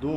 2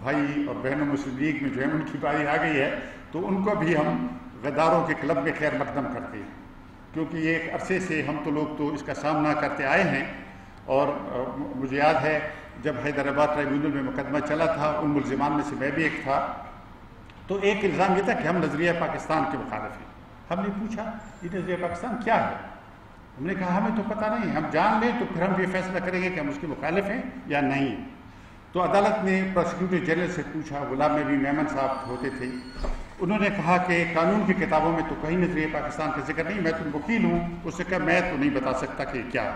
بھائی اور بہنوں مسلم لیگ میں جو ہے ان کی باری آ گئی ہے تو ان کو بھی ہم غداروں کے کلب میں خیر مقدم کرتے ہیں، کیونکہ یہ ایک عرصے سے ہم تو لوگ تو اس کا سامنا کرتے آئے ہیں۔ اور مجھے یاد ہے جب حیدرآباد ٹرائیبیونل میں مقدمہ چلا تھا، ان ملزمان میں سے میں بھی ایک تھا، تو ایک الزام یہ تھا کہ ہم نظریہ پاکستان کے مخالف ہیں۔ ہم نے پوچھا یہ نظریہ پاکستان کیا ہے؟ ہم نے کہا ہمیں تو پتہ نہیں، ہم جان لیں تو پھر ہم یہ فیصلہ کریں گے کہ ہم اس کے مخالف ہیں یا نہیں۔ تو عدالت نے پروسیکیوٹر جنرل سے پوچھا، غلام نبی میمن صاحب ہوتے تھے، انہوں نے کہا کہ قانون کی کتابوں میں تو کہیں نظریہ پاکستان کا ذکر نہیں، میں تو وکیل ہوں۔ اس نے کہا میں تو نہیں بتا سکتا کہ کیا۔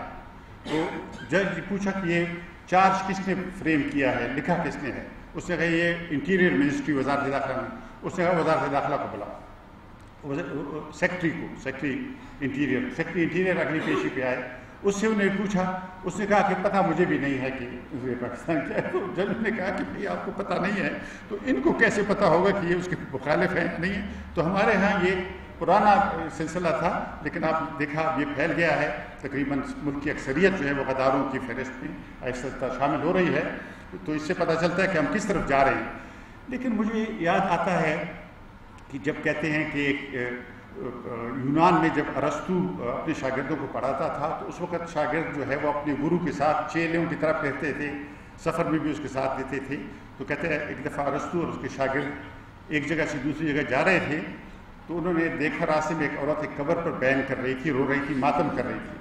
تو جج نے پوچھا کہ یہ چارج کس نے فریم کیا ہے، لکھا کس نے ہے؟ اس نے کہا یہ انٹیریئر منسٹری، وزارت داخلہ میں۔ اس نے کہا وزارت داخلہ کو بلاؤ، سیکرٹری کو، سیکرٹری انٹیریئر اگلی پیشی پہ آئے، اس سے انہیں پوچھا، اس نے کہا کہ پتہ مجھے بھی نہیں ہے کہ نظریہ پاکستان کیا ہے۔ تو جج نے کہا کہ بھئی آپ کو پتہ نہیں ہے تو ان کو کیسے پتہ ہوگا کہ یہ اس کے مخالف ہیں نہیں ہے؟ تو ہمارے ہاں یہ پرانا سلسلہ تھا، لیکن آپ دیکھا اب یہ پھیل گیا ہے، تقریباً ملک کی اکثریت جو ہے وہ غداروں کی فہرست میں آہستہ شامل ہو رہی ہے۔ تو اس سے پتہ چلتا ہے کہ ہم کس طرف جا رہے ہیں۔ لیکن مجھے یاد آتا ہے کہ جب کہتے ہیں کہ یونان میں جب ارسطو اپنے شاگردوں کو پڑھاتا تھا تو اس وقت شاگرد جو ہے وہ اپنے گرو کے ساتھ چیلوں کی طرف رہتے تھے، سفر میں بھی اس کے ساتھ دیتے تھے۔ تو کہتے ہیں ایک دفعہ ارسطو اور اس کے شاگرد ایک جگہ سے دوسری جگہ جا رہے تھے تو انہوں نے دیکھا راستے میں ایک عورت ایک قبر پر بیان کر رہی تھی، رو رہی تھی، ماتم کر رہی تھی۔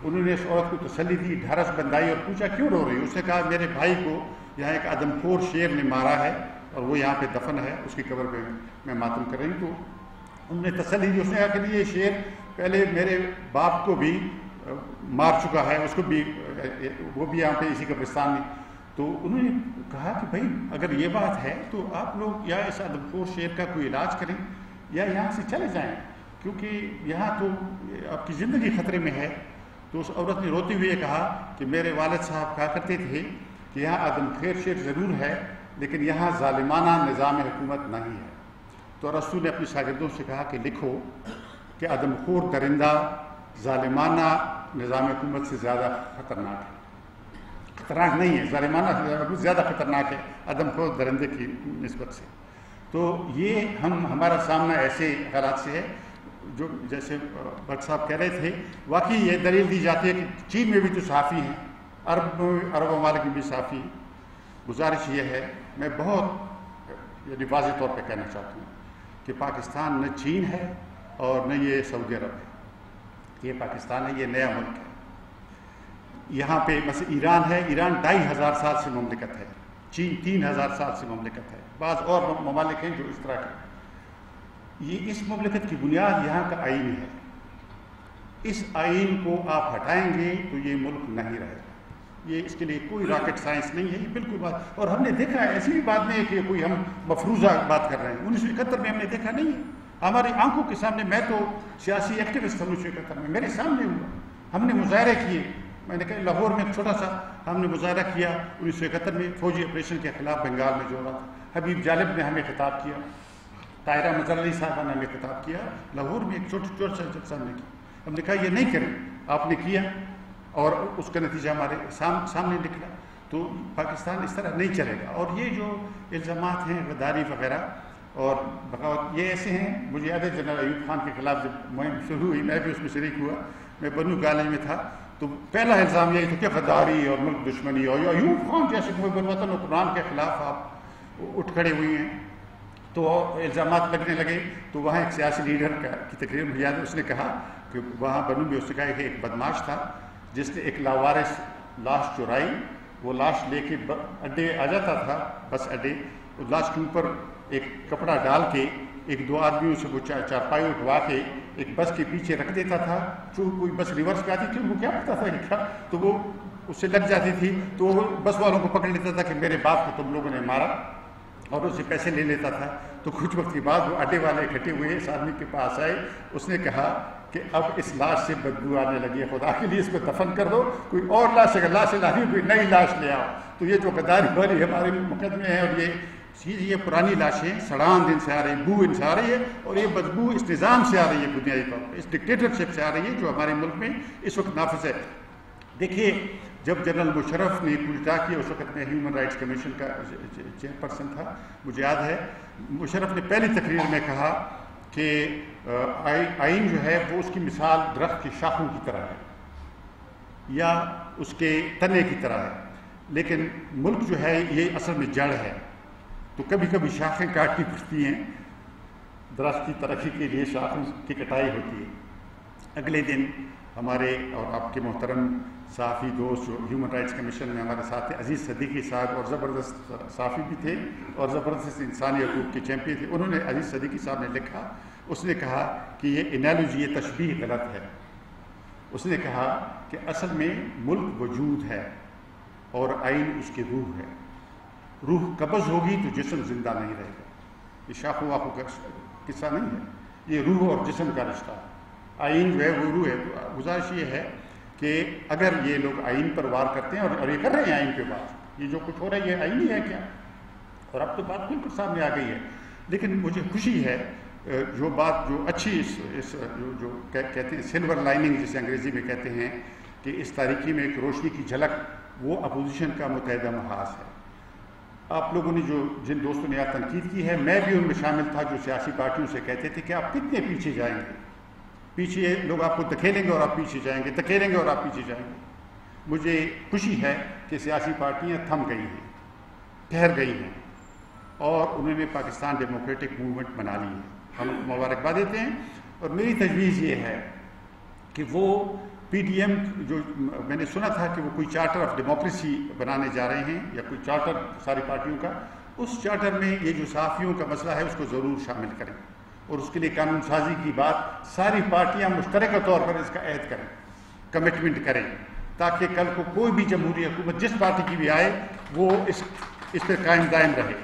انہوں نے اس عورت کو تسلی دی، ڈھارس بندائی اور پوچھا کیوں رو رہی؟ اس نے کہا میرے بھائی کو یہاں ایک آدم خور شیر نے مارا ہے اور وہ یہاں پہ دفن ہے، اس کی قبر پہ میں ماتم کر رہی ہوں۔ تو انہوں نے تسلی دی، اس نے کہا کہ یہ شیر پہلے میرے باپ کو بھی مار چکا ہے، اس کو بھی، وہ بھی یہاں پہ اسی قبرستان میں۔ تو انہوں نے کہا کہ بھائی اگر یہ بات ہے تو آپ لوگ یا اس آدم خور شیر کا کوئی علاج کریں یا یہاں سے چلے جائیں، کیونکہ یہاں تو آپ کی زندگی خطرے میں ہے۔ تو اس عورت نے روتے ہوئے کہا کہ میرے والد صاحب کہا کرتے تھے کہ یہاں آدم خیر شیر ضرور ہے لیکن یہاں ظالمانہ نظام حکومت نہیں ہے۔ تو ارسطو نے اپنے شاگردوں سے کہا کہ لکھو کہ آدم خور درندہ ظالمانہ نظام حکومت سے زیادہ خطرناک ہے۔ خطرناک نہیں ہے، ظالمانہ نظام حکومت زیادہ خطرناک ہے آدم خور درندے کی نسبت سے۔ تو یہ ہمارا سامنا ایسے حالات سے ہے جو جیسے بٹ صاحب کہہ رہے تھے، واقعی یہ دلیل دی جاتی ہے کہ چین میں بھی تو صحافی ہیں، عرب ممالک میں بھی صحافی ہیں۔ گزارش یہ ہے، میں بہت واضح طور پہ کہنا چاہتا ہوں کہ پاکستان نہ چین ہے اور نہ یہ سعودی عرب ہے، یہ پاکستان ہے، یہ نیا ملک ہے۔ یہاں پہ بس ایران ہے، ایران 2500 سال سے مملکت ہے، چین 3000 سال سے مملکت ہے، بعض اور ممالک ہیں جو اس طرح کے۔ یہ اس مملکت کی بنیاد یہاں کا آئین ہے، اس آئین کو آپ ہٹائیں گے تو یہ ملک نہیں رہے گا۔ یہ اس کے لیے کوئی راکٹ سائنس نہیں ہے، یہ بالکل بات، اور ہم نے دیکھا ہے، ایسی بھی بات نہیں ہے کہ کوئی ہم مفروضہ بات کر رہے ہیں۔ 1971 میں ہم نے دیکھا نہیں ہے، ہماری آنکھوں کے سامنے، میں تو سیاسی ایکٹیوسٹ ہوں 1971 میں، میرے سامنے ہوا، ہم نے مظاہرے کیے۔ میں نے کہا لاہور میں ایک چھوٹا سا ہم نے مظاہرہ کیا 1971 میں فوجی آپریشن کے خلاف بنگال میں جو ہو رہا تھا۔ حبیب جالب نے ہمیں خطاب کیا، طاہرہ مظہر علی صاحبہ نے ہمیں خطاب کیا، لاہور میں ایک چھوٹا سا جلسہ ہم نے کیا۔ ہم نے کہا یہ نہیں کریں، آپ نے کیا اور اس کا نتیجہ ہمارے سامنے نکلا۔ تو پاکستان اس طرح نہیں چلے گا۔ اور یہ جو الزامات ہیں غداری وغیرہ اور بغاوت، یہ ایسے ہیں، مجھے یاد ہے جنرل ایوب خان کے خلاف جب مہم شروع ہوئی، میں بھی اس میں شریک ہوا، میں بنو کالج میں تھا، تو پہلا الزام یہی تھا کہ غداری اور ملک دشمنی، اور ایوب خان جیسے محب الوطن و قرآن کے خلاف آپ اٹھ کھڑے ہوئی ہیں۔ تو الزامات لگنے لگے، تو وہاں ایک سیاسی لیڈر کی تقریر میں یاد ہے، اس نے کہا کہ وہاں بنو میں اس نے کہا کہ ایک بدماش تھا جس نے ایک لاوارث لاش چرائی، وہ لاش لے کے اڈے آ جاتا تھا، بس اڈے، اس لاش کے اوپر ایک کپڑا ڈال کے ایک دو آدمیوں سے وہ چارپائی اٹھوا کے ایک بس کے پیچھے رکھ دیتا تھا، جو کوئی بس ریورس پہ آتی تھی ان کو کیا پتا تھا کیا، تو وہ اس سے لگ جاتی تھی، تو وہ بس والوں کو پکڑ لیتا تھا کہ میرے باپ کو تم لوگوں نے مارا، اور اسے پیسے لے لیتا تھا۔ تو کچھ وقت کے بعد وہ اڈے والے اکٹھے ہوئے، اس آدمی کے پاس آئے، اس نے کہا کہ اب اس لاش سے بدبو آنے لگی ہے، خدا کے لیے اس کو دفن کر دو، کوئی اور لاش اگر لاش لانی کوئی نئی لاش لے آؤ۔ تو یہ جو غداری والی ہمارے مقدمے ہیں، اور یہ پرانی لاشیں سڑان دن سے آ رہی، بو ان سے آ رہی ہے، اور یہ بدبو اس نظام سے آ رہی ہے، بنیادی طور پر اس ڈکٹیٹرشپ سے آ رہی ہے جو ہمارے ملک میں اس وقت نافذ ہے۔ دیکھیے جب جنرل مشرف نے کودتا کیا، اس وقت میں ہیومن رائٹس کمیشن کا چیئرپرسن تھا، مجھے یاد ہے مشرف نے پہلی تقریر میں کہا کہ آئین جو ہے وہ اس کی مثال درخت کی شاخوں کی طرح ہے یا اس کے تنے کی طرح ہے، لیکن ملک جو ہے یہ اصل میں جڑ ہے، تو کبھی کبھی شاخیں کاٹنی پڑتی ہیں، درخت کی ترقی کے لیے شاخوں کی کٹائی ہوتی ہے۔ اگلے دن ہمارے اور آپ کے محترم صحافی دوست جو ہیومن رائٹس کمیشن میں ہمارے ساتھ ہیں، عزیز صدیقی صاحب، اور زبردست صحافی بھی تھے اور زبردست انسانی حقوق کے چیمپئن تھے، انہوں نے، عزیز صدیقی صاحب نے لکھا، اس نے کہا کہ یہ انالوجی، یہ تشبیہ غلط ہے۔ اس نے کہا کہ اصل میں ملک وجود ہے اور آئین اس کی روح ہے، روح قبض ہوگی تو جسم زندہ نہیں رہے گا۔ یہ شاخوں واخوں کا قصہ نہیں ہے، یہ روح اور جسم کا رشتہ ہے۔ آئین جو ہے وہ روح ہے۔ گزارش یہ ہے کہ اگر یہ لوگ آئین پر وار کرتے ہیں اور یہ کر رہے ہیں آئین کے بعد، یہ جو کچھ ہو رہا ہے یہ آئین ہی ہے کیا؟ اور اب تو بات بالکل سامنے آ گئی ہے، لیکن مجھے خوشی ہے جو بات جو اچھی جو کہتے ہیں سلور لائننگ جسے انگریزی میں کہتے ہیں کہ اس تاریکی میں ایک روشنی کی جھلک، وہ اپوزیشن کا متحدہ محاذ ہے۔ آپ لوگوں نے جن دوستوں نے یہاں تنقید کی ہے، میں بھی ان میں شامل تھا جو سیاسی پارٹیوں سے کہتے تھے کہ آپ کتنے پیچھے جائیں گے، پیچھے لوگ آپ کو دھکیلیں گے اور آپ پیچھے جائیں گے، دھکیلیں گے اور آپ پیچھے جائیں گے۔ مجھے خوشی ہے کہ سیاسی پارٹیاں تھم گئی ہیں، ٹھہر گئی ہیں، اور انہوں نے پاکستان ڈیموکریٹک موومنٹ بنا لی ہے، ہم مبارکباد دیتے ہیں۔ اور میری تجویز یہ ہے کہ وہ پی ڈی ایم جو میں نے سنا تھا کہ وہ کوئی چارٹر آف ڈیموکریسی بنانے جا رہے ہیں یا کوئی چارٹر ساری پارٹیوں کا، اس چارٹر میں یہ جو صحافیوں کا مسئلہ ہے اس کو ضرور شامل کریں، اور اس کے لیے قانون سازی کی بات ساری پارٹیاں مشترکہ طور پر اس کا عہد کریں، کمٹمنٹ کریں، تاکہ کل کو کوئی بھی جمہوری حکومت جس پارٹی کی بھی آئے وہ اس پہ قائم دائم رہے۔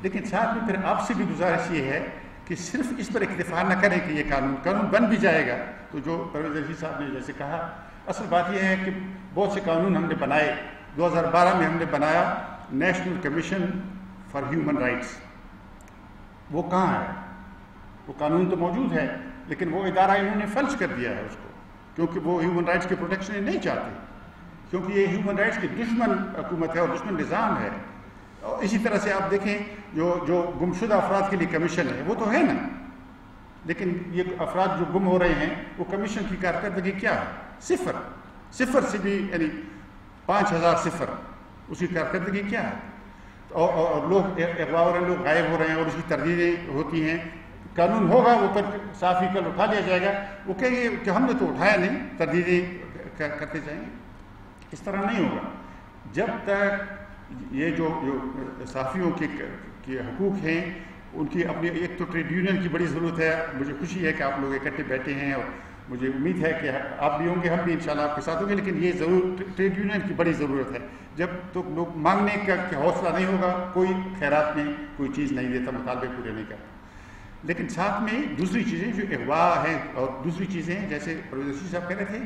لیکن ساتھ میں پھر آپ سے بھی گزارش یہ ہے کہ صرف اس پر اکتفا نہ کریں کہ یہ قانون بن بھی جائے گا تو جو پرویز رشید صاحب نے جیسے کہا، اصل بات یہ ہے کہ بہت سے قانون ہم نے بنائے۔ 2012 میں ہم نے بنایا national commission for human rights, وہ کہاں ہے؟ وہ قانون تو موجود ہے لیکن وہ ادارہ انہوں نے فلج کر دیا ہے اس کو، کیونکہ وہ ہیومن رائٹس کے پروٹیکشن نہیں چاہتے، کیونکہ یہ ہیومن رائٹس کی دشمن حکومت ہے اور دشمن نظام ہے۔ اور اسی طرح سے آپ دیکھیں جو گمشدہ افراد کے لیے کمیشن ہے وہ تو ہے نا، لیکن یہ افراد جو گم ہو رہے ہیں وہ کمیشن کی کارکردگی کیا ہے؟ صفر سے بھی، یعنی 5000 صفر، اس کی کارکردگی کیا ہے؟ اور لوگ اغوا ہو رہے ہیں، لوگ غائب ہو رہے ہیں اور اس کی تردیدیں ہوتی ہیں۔ قانون ہوگا وہ پر صافی کل اٹھا لیا جائے گا، وہ کہیں گے کہ ہم نے تو اٹھایا نہیں، تردیدیں کرتے جائیں گے۔ اس طرح نہیں ہوگا جب تک یہ جو صحافیوں کے حقوق ہیں ان کی اپنی، ایک تو ٹریڈ یونین کی بڑی ضرورت ہے۔ مجھے خوشی ہے کہ آپ لوگ اکٹھے بیٹھے ہیں اور مجھے امید ہے کہ آپ بھی ہوں گے، ہم بھی انشاءاللہ آپ کے ساتھ ہوں گے، لیکن یہ ضرور ٹریڈ یونین کی بڑی ضرورت ہے۔ جب تو لوگ مانگنے کا حوصلہ نہیں ہوگا، کوئی خیرات میں کوئی چیز نہیں دیتا، مطالبے پورے نہیں کرتا۔ لیکن ساتھ میں دوسری چیزیں جو اغوا ہیں اور دوسری چیزیں جیسے پرویز رشید صاحب کہہ رہے تھے،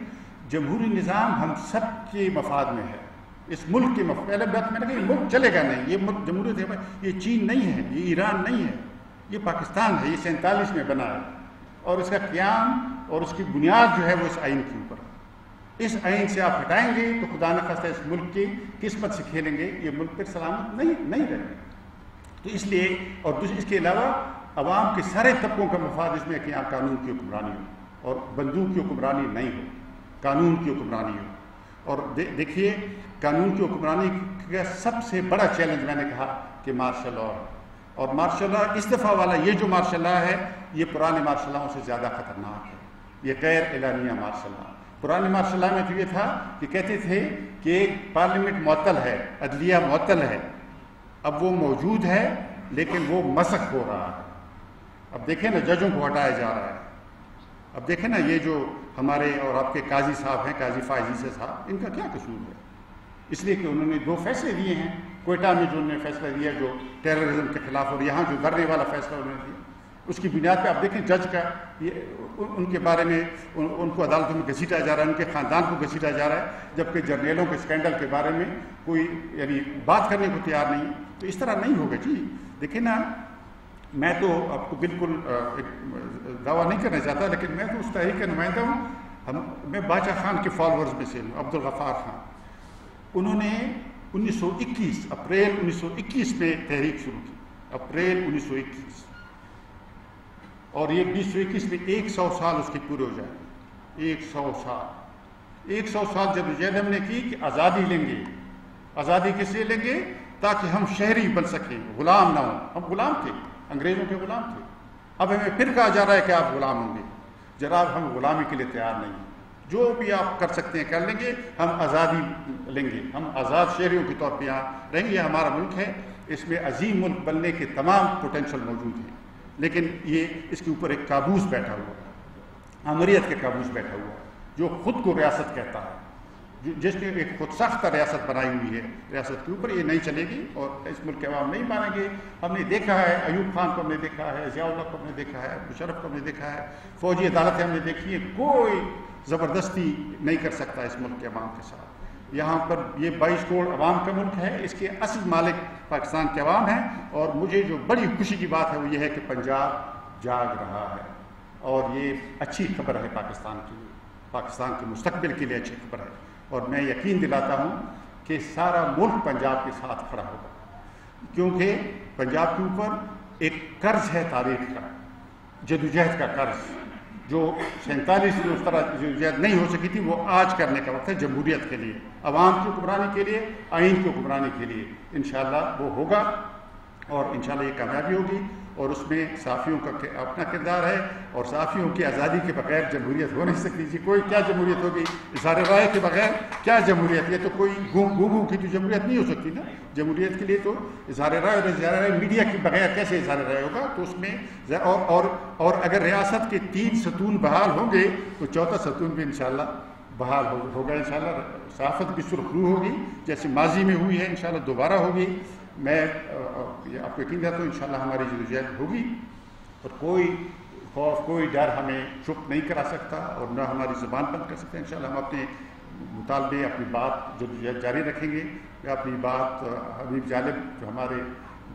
جمہوری نظام ہم سب کے مفاد میں ہے، اس ملک کے پہلے بات میں نے کہا یہ ملک چلے گا نہیں، یہ ملک جمہوریت ہے، یہ چین نہیں ہے، یہ ایران نہیں ہے، یہ پاکستان ہے، یہ 47 میں بنا ہے، اور اس کا قیام اور اس کی بنیاد جو ہے وہ اس آئین کے اوپر ہے۔ اس آئین سے آپ ہٹائیں گے تو خدا نخواستہ اس ملک کی قسمت سے کھیلیں گے، یہ ملک پھر سلامت نہیں رہے گا۔ تو اس لیے، اور اس کے علاوہ عوام کے سارے طبقوں کا مفاد اس میں کہ یہاں قانون کی حکمرانی ہو اور بندوق کی حکمرانی نہیں ہو، قانون کی حکمرانی ہو۔ اور دیکھیے قانون کی حکمرانی کا سب سے بڑا چیلنج میں نے کہا کہ مارشل لاء، اور مارشل لاء اس دفعہ والا یہ جو مارشل لاء ہے یہ پرانے مارشل لاءوں سے زیادہ خطرناک ہے، یہ غیر اعلانیہ مارشل لاء۔ پرانے مارشل لاء میں تو یہ تھا کہ کہتے تھے کہ پارلیمنٹ معطل ہے، عدلیہ معطل ہے، اب وہ موجود ہے لیکن وہ مسخ ہو رہا ہے۔ اب دیکھیں نا ججوں کو ہٹایا جا رہا ہے، اب دیکھیں نا یہ جو ہمارے اور آپ کے قاضی صاحب ہیں، قاضی فائز عیسی صاحب، ان کا کیا قصور ہے؟ اس لیے کہ انہوں نے 2 فیصلے دیے ہیں، کوئٹہ میں جو انہوں نے فیصلہ دیا جو ٹیررزم کے خلاف، اور یہاں جو دھرنے والا فیصلہ انہوں نے دیا، اس کی بنیاد پہ آپ دیکھیں جج کا ان کے بارے میں ان کو عدالتوں میں گھسیٹا جا رہا ہے، ان کے خاندان کو گھسیٹا جا رہا ہے، جبکہ جرنیلوں کے اسکینڈل کے بارے میں کوئی یعنی بات کرنے کو تیار نہیں۔ تو اس طرح نہیں ہوگا جی۔ دیکھیں نا، میں تو آپ کو بالکل دعویٰ نہیں کرنا چاہتا، لیکن میں تو اس تحریک کا نمائندہ ہوں، میں باچا خان کے فالورز میں سے ہوں، عبدالغفار خان۔ انہوں نے 1921 اپریل 1921 میں تحریک شروع کی، اپریل 1921، اور یہ 2021 میں 100 سال اس کے پورے ہو جائیں گے۔ 100 سال جدوجہد ہم نے کی کہ آزادی لیں گے۔ آزادی کس لیے لیں گے؟ تاکہ ہم شہری بن سکیں، غلام نہ ہوں۔ ہم غلام تھے، انگریزوں کے غلام تھے، اب ہمیں پھر کہا جا رہا ہے کہ آپ غلام ہوں گے۔ جناب ہم غلامی کے لیے تیار نہیں ہیں، جو بھی آپ کر سکتے ہیں کر لیں گے، ہم آزادی لیں گے، ہم آزاد شہریوں کے طور پہ یہاں رہیں گے۔ ہمارا ملک ہے، اس میں عظیم ملک بننے کے تمام پوٹینشل موجود ہیں، لیکن یہ اس کے اوپر ایک کابوس بیٹھا ہوا ہے، آمریت کے کابوس بیٹھا ہوا ہے، جو خود کو ریاست کہتا ہے، جس نے ایک خود ساختہ ریاست بنائی ہوئی ہے۔ ریاست کے اوپر یہ نہیں چلے گی اور اس ملک کے عوام نہیں مانیں گے۔ ہم نے دیکھا ہے، ایوب خان کو ہم نے دیکھا ہے، ضیاء اللہ کو ہم نے دیکھا ہے، مشرف کو ہم نے دیکھا ہے، فوجی عدالتیں ہم نے دیکھی ہے، کوئی زبردستی نہیں کر سکتا اس ملک کے عوام کے ساتھ۔ یہاں پر یہ 22 کروڑ عوام کا ملک ہے، اس کے اصل مالک پاکستان کے عوام ہیں، اور مجھے جو بڑی خوشی کی بات ہے وہ یہ ہے کہ پنجاب جاگ رہا ہے، اور یہ اچھی خبر ہے پاکستان کی، پاکستان کے مستقبل کے لیے اچھی خبر ہے، اور میں یقین دلاتا ہوں کہ سارا ملک پنجاب کے ساتھ کھڑا ہوگا، کیونکہ پنجاب کے اوپر ایک قرض ہے تاریخ کا، جدوجہد کا قرض، جو 47 میں اس طرح جدوجہد نہیں ہو سکی تھی، وہ آج کرنے کا وقت ہے جمہوریت کے لیے، عوام کی حکمرانی کے لیے، آئین کی حکمرانی کے لیے۔ انشاءاللہ وہ ہوگا، اور انشاءاللہ یہ کامیابی ہوگی، اور اس میں صحافیوں کا اپنا کردار ہے، اور صحافیوں کی آزادی کے بغیر جمہوریت ہو نہیں سکتی جی۔ کوئی کیا جمہوریت ہوگی اظہار رائے کے بغیر؟ کیا جمہوریت؟ یہ تو کوئی گو کی تو جمہوریت نہیں ہو سکتی نا۔ جمہوریت کے لیے تو اظہار رائے، اور اظہار رائے میڈیا کے بغیر کیسے اظہار رائے ہوگا؟ تو اس میں اور اگر ریاست کے 3 ستون بحال ہوں گے تو 4تھا ستون بھی انشاءاللہ بحال ہوگا۔ انشاءاللہ صحافت بھی سرخرو ہوگی، جیسے ماضی میں ہوئی ہے، انشاءاللہ دوبارہ ہوگی۔ میں آپ کو یقین دیتا ہوں انشاءاللہ ہماری جدوجہد ہوگی، اور کوئی خوف، کوئی ڈر ہمیں چپ نہیں کرا سکتا، اور نہ ہماری زبان بند کر سکتا۔ انشاءاللہ ہم اپنے مطالبے، اپنی بات جدوجہد جاری رکھیں گے۔ میں اپنی بات حبیب جالب جو ہمارے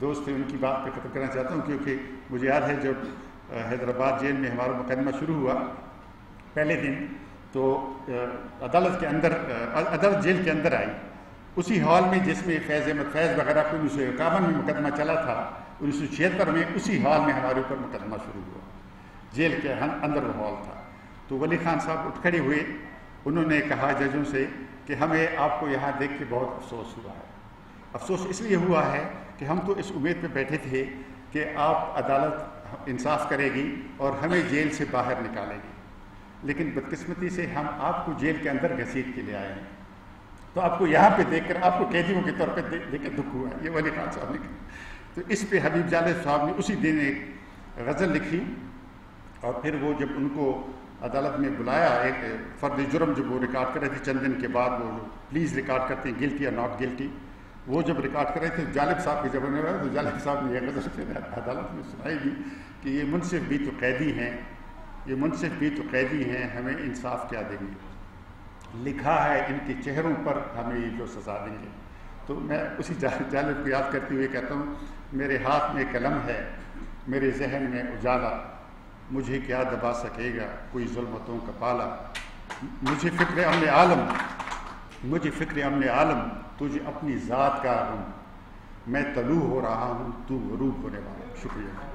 دوست ہیں ان کی بات پہ ختم کرنا چاہتا ہوں، کیونکہ مجھے یاد ہے جب حیدرآباد جیل میں ہمارا مقدمہ شروع ہوا پہلے دن، تو عدالت جیل کے اندر آئی، اسی ہال میں جس میں فیض احمد فیض وغیرہ کو 1951 میں مقدمہ چلا تھا، 1976 میں اسی ہال میں ہمارے اوپر مقدمہ شروع ہوا، جیل کے اندر وہ ہال تھا۔ تو ولی خان صاحب اٹھ کھڑے ہوئے، انہوں نے کہا ججوں سے کہ ہمیں آپ کو یہاں دیکھ کے بہت افسوس ہوا ہے۔ افسوس اس لیے ہوا ہے کہ ہم تو اس امید پہ بیٹھے تھے کہ آپ عدالت انصاف کرے گی اور ہمیں جیل سے باہر نکالے گی، لیکن بدقسمتی سے ہم آپ کو جیل کے اندر گھسیٹ کے لے آئے ہیں، تو آپ کو یہاں پہ دیکھ کر آپ کو قیدیوں کے طور پہ دیکھ کے دکھ ہوا ہے۔ یہ ولی خان صاحب نے کہا۔ تو اس پہ حبیب جالب صاحب نے اسی دن ایک غزل لکھی، اور پھر وہ جب ان کو عدالت میں بلایا، ایک فرد جرم جب وہ ریکارڈ کر رہے تھے چند دن کے بعد، وہ جو پلیز ریکارڈ کرتے ہیں گلٹی اور ناٹ گلٹی، وہ جب ریکارڈ کر رہے تھے جالب صاحب کے جب انہوں نے، تو جالب صاحب نے یہ غزل عدالت میں سنائی دی کہ یہ منصف بھی تو قیدی ہیں، یہ منصف بھی تو قیدی ہیں، ہمیں انصاف کیا دیں گے، لکھا ہے ان کے چہروں پر ہمیں یہ جو سزا دیں گے۔ تو میں اسی جالب کو یاد کرتے ہوئے کہتا ہوں، میرے ہاتھ میں قلم ہے، میرے ذہن میں اجالا، مجھے کیا دبا سکے گا کوئی ظلمتوں کا پالا، مجھے فکر امن عالم تجھے اپنی ذات کا غم، میں طلوع ہو رہا ہوں تو غروب ہونے والا۔ شکریہ۔